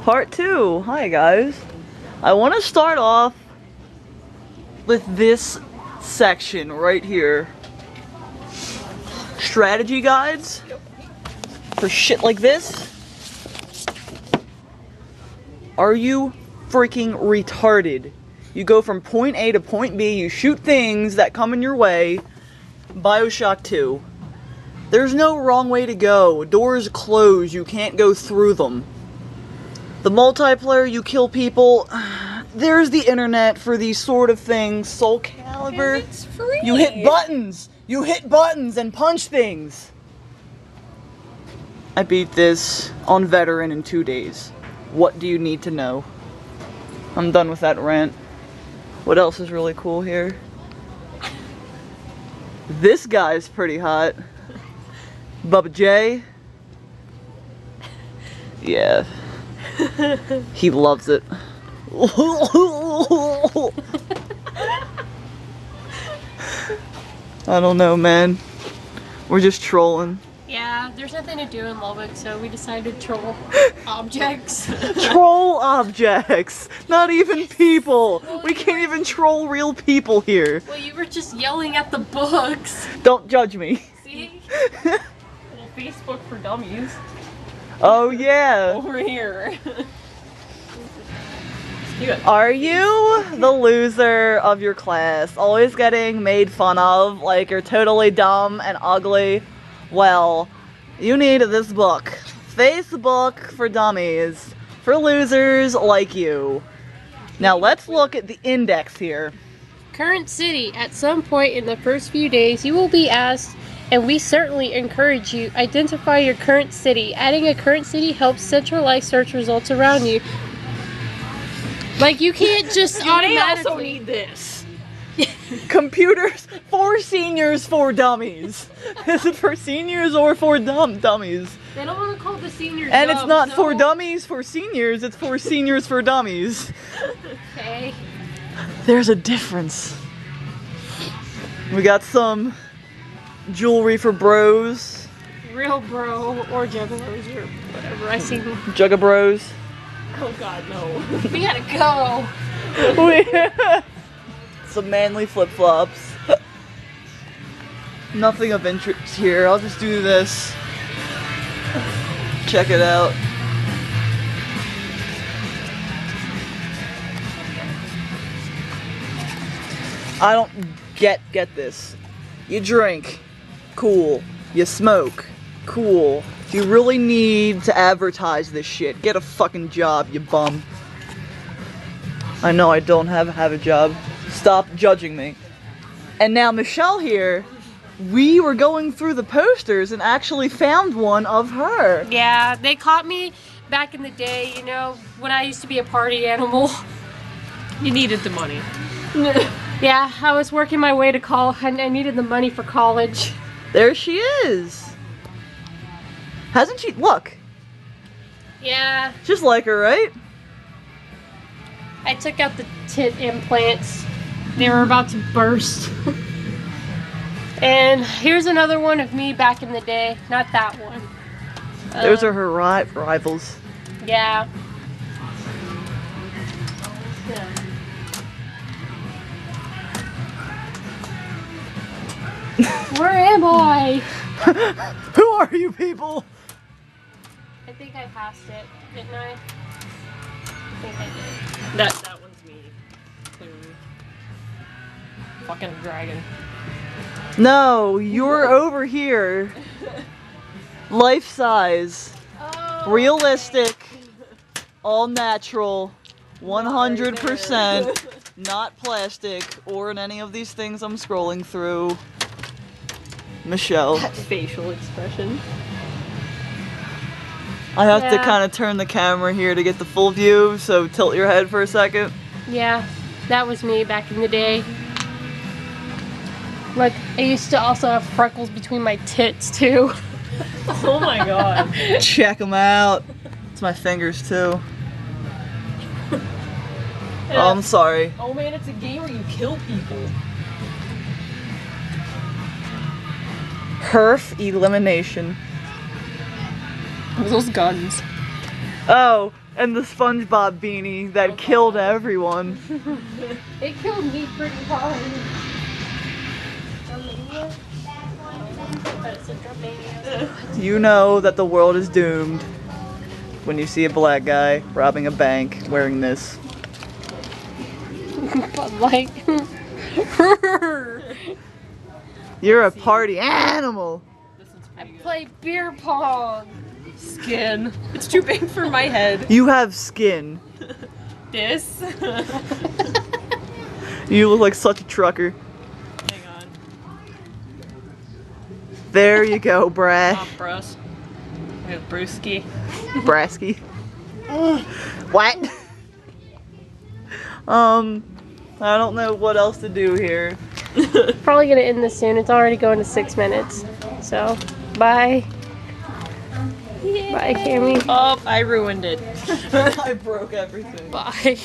Part 2. Hi guys. I want to start off with this section right here. Strategy guides for shit like this. Are you freaking retarded? You go from point A to point B, you shoot things that come in your way. BioShock 2. There's no wrong way to go. Doors close, you can't go through them. The multiplayer, you kill people. There's the internet for these sort of things. Soul Calibur. It's free. You hit buttons. You hit buttons and punch things. I beat this on veteran in 2 days. What do you need to know? I'm done with that rant. What else is really cool here? This guy's pretty hot. Bubba J. Yeah. He loves it. I don't know, man. We're just trolling. Yeah, there's nothing to do in Lubbock, so we decided to troll objects. Troll objects! Not even people! We can't even troll real people here. Well, you were just yelling at the books. Don't judge me. See? Little Facebook for dummies. Oh yeah. Over here. Are you the loser of your class? Always getting made fun of like you're totally dumb and ugly? Well, you need this book. Facebook for Dummies. For losers like you. Now let's look at the index here. Current city. At some point in the first few days, you will be asked, and we certainly encourage you, identify your current city. Adding a current city helps centralize search results around you. Like, you can't just automatically... also need this. Computers for seniors for dummies. Is it for seniors or for dummies? They don't want to call the seniors And dumb, it's not so... for dummies for seniors, it's for seniors for dummies. Okay. There's a difference. We got some jewelry for bros. Real bro or juggalos or whatever. I see them. Jugga bros. Oh god, no. We gotta go. Some manly flip-flops. Nothing of interest here. I'll just do this. Check it out. I don't get this. You drink. Cool. You smoke. Cool. If you really need to advertise this shit, get a fucking job, you bum. I know I don't have a job. Stop judging me. And now Michelle here, we were going through the posters and actually found one of her. Yeah, they caught me back in the day, you know, when I used to be a party animal. You needed the money. Yeah, I was working my way to college and I needed the money for college. There she is. Hasn't she? Look. Yeah. Just like her, right? I took out the tit implants. They were about to burst. And here's another one of me back in the day. Not that one. Those are her rivals. Yeah. Where am I? Who are you people? I think I passed it, didn't I? I think I did. That one's me. Clearly. Fucking dragon. No, you're over here. Life size. Oh, Realistic. All natural. 100%. Not plastic or in any of these things I'm scrolling through. Michelle. That facial expression. I have to Yeah. kind of turn the camera here to get the full view, so tilt your head for a second. Yeah, that was me back in the day. Like, I used to also have freckles between my tits, too. Oh my god. Check them out. It's my fingers, too. Oh, I'm sorry. Oh man, it's a game where you kill people. Herf elimination. Those guns. Oh, and the SpongeBob beanie that killed everyone. It killed me pretty hard. You know that the world is doomed when you see a black guy robbing a bank wearing this. But like, You're a party animal. I play beer pong. Skin. It's too big for my head. You have skin. This. You look like such a trucker. Hang on. There you go, Brad. Pop bros. With Brewski. Brasky. What? I don't know what else to do here. Probably gonna end this soon. It's already going to 6 minutes. So, bye. Bye, Cammy. Oh, I ruined it. I broke everything. Bye.